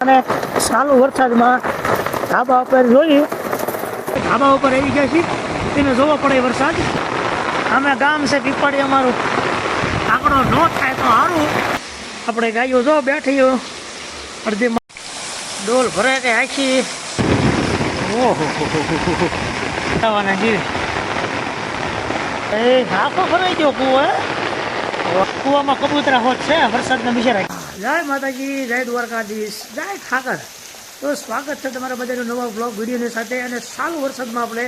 અને ચાલુ વરસાદમાં ધાબા ઉપર જોઈએ, ધાબા ઉપર આવી ગયા છીએ, તેને જોવો પડે વરસાદ. અમે ગામ છે પીપાડી, અમારું આંકડો ન થાય તો સારું. આપણે ગાયો જો બેઠી અડધી ડોલ ભરે કે આખી. ઓહો થવાના જીવે એ આખો ભરાઈ ગયો કૂવો. કૂવામાં કબૂતરા હોત છે વરસાદના બિચારા. જય માતાજી, જય દ્વારકાધીશ, જય ઠાકર. તો સ્વાગત છે તમારા બધાનું નવા બ્લોગ વિડીયોની સાથે. અને ચાલુ વરસાદમાં આપણે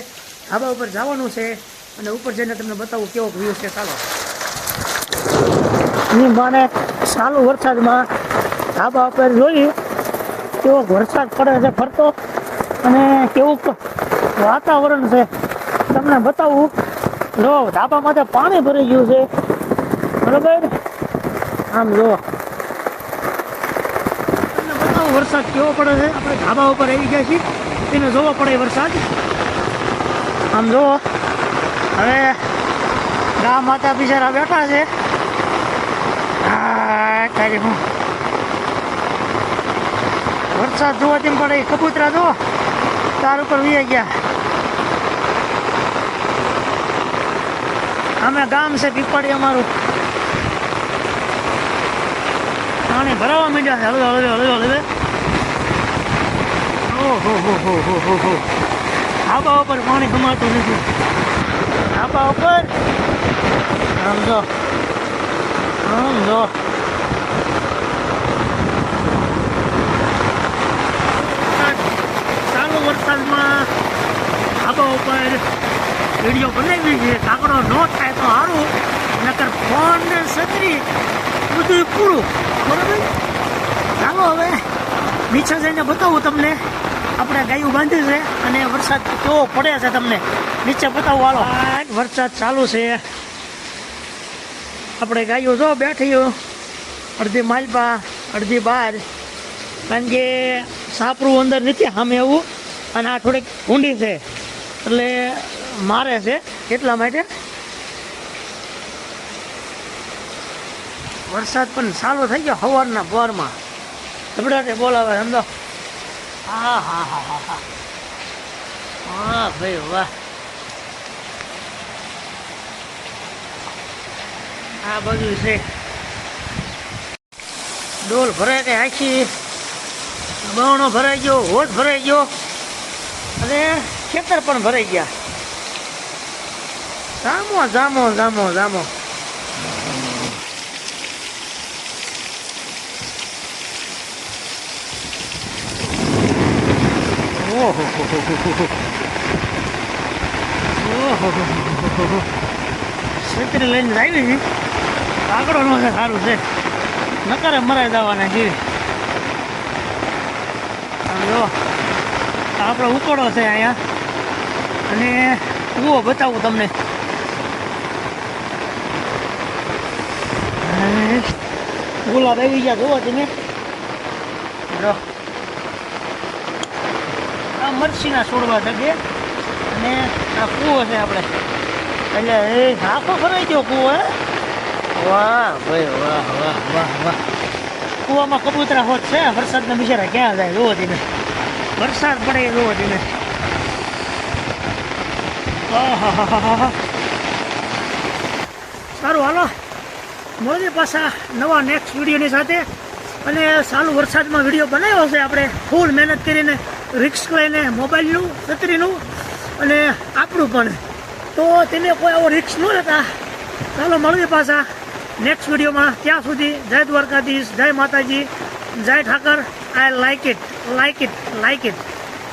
ધાબા ઉપર જવાનું છે અને ઉપર જઈને તમને બતાવું કેવો વ્યૂ છે. ચાલો મને ચાલુ વરસાદમાં ધાબા ઉપર જોઈએ કેવો વરસાદ પડે છે ફરતો, અને કેવું વાતાવરણ છે તમને બતાવું. જો ધાબામાં તો પાણી ભરી ગયું છે, બરોબર. આમ જો તમને બતાવું વરસાદ કેવો પડે છે. આપણે ધાબા ઉપર આવી ગયા છીએ, એને જોવો પડે વરસાદ. આમ જો હવે ગામ માતા બિચારા બેઠા છે. હું વરસાદ જોવા તેમ પડે, કબૂતરા જો તાર ઉપર વી ગયા. અમે ગામ છે પીપાડી, અમારું પાણી ભરાવા માંડ્યા છે. હળવે હળવે હળવે હળવે. ઓહો હો ધાબા ઉપર પાણી ગમાતું નથી. ધાબા ઉપર આમ જો ચાલુ વરસાદમાં ધાબા ઉપર વિડીયો બનાવી છે. કાંકડો ન થાય તો સારું, નકર ફોન ને છત્રી બધું પૂરું, બરાબર. ચાલો હવે નીચે જઈને બતાવું તમને. આપણે ગાયું બાંધ્યું છે અને વરસાદ કેવો પડે છે તમને નીચે બતાવું. હાલો, વરસાદ ચાલુ છે. આપણે ગાયો જો બેઠી અડધી માલપા અડધી બહાર, કારણ કે સાપરું અંદર નથી સામે એવું, અને આ થોડીક ઊંડી છે એટલે મારે છે એટલા માટે. વરસાદ પણ ચાલુ થઈ ગયો સવારના પોરમાં, ધબડાટે બોલાવે સમજો. હા હા હા હા હા હા ભાઈ વાહ. આ બધું છે, ડોલ ભરાય કે આખી, બવણો ભરાઈ ગયો, હોજ ભરાઈ ગયો, અને ખેતર પણ ભરાઈ ગયા. જામો જામો જામો જામો. ઓહો છત્રી લઈને આવી છે. કાકડો નો છે સારું છે, નકારે મરાઈ જવાના જીવે. જો આપણો ઉકોડો છે અહીંયા, અને કૂવો બતાવું તમને. ગુલાબ આવી ગયા જોવો તમે. આ મરચીના છોડવા છે બે, અને આ કૂવો છે આપણે. એટલે એ આખો ભરાઈ ગયો કૂવો. વાહ ભાઈ વાહ વાહ વાહ વાહ. કૂવામાં કબૂતરા હોત છે વરસાદના બિચારા ક્યાં જાય જોવો તમે. વરસાદ પડે જોવો તમે. સારું હાલો, મળીએ પાછા નવા નેક્સ્ટ વિડીયોની સાથે. અને ચાલુ વરસાદમાં વિડીયો બનાવ્યો છે આપણે ફૂલ મહેનત કરીને, રિસ્ક લઈને, મોબાઈલનું, છત્રીનું અને આપણું પણ. તો તેને કોઈ આવો રિસ્ક ન લેતા. ચાલો મળીએ પાછા નેક્સ્ટ વિડીયોમાં. ત્યાં સુધી જય દ્વારકાધીશ, જય માતાજી, જય Thakar. I like it, like it, like it.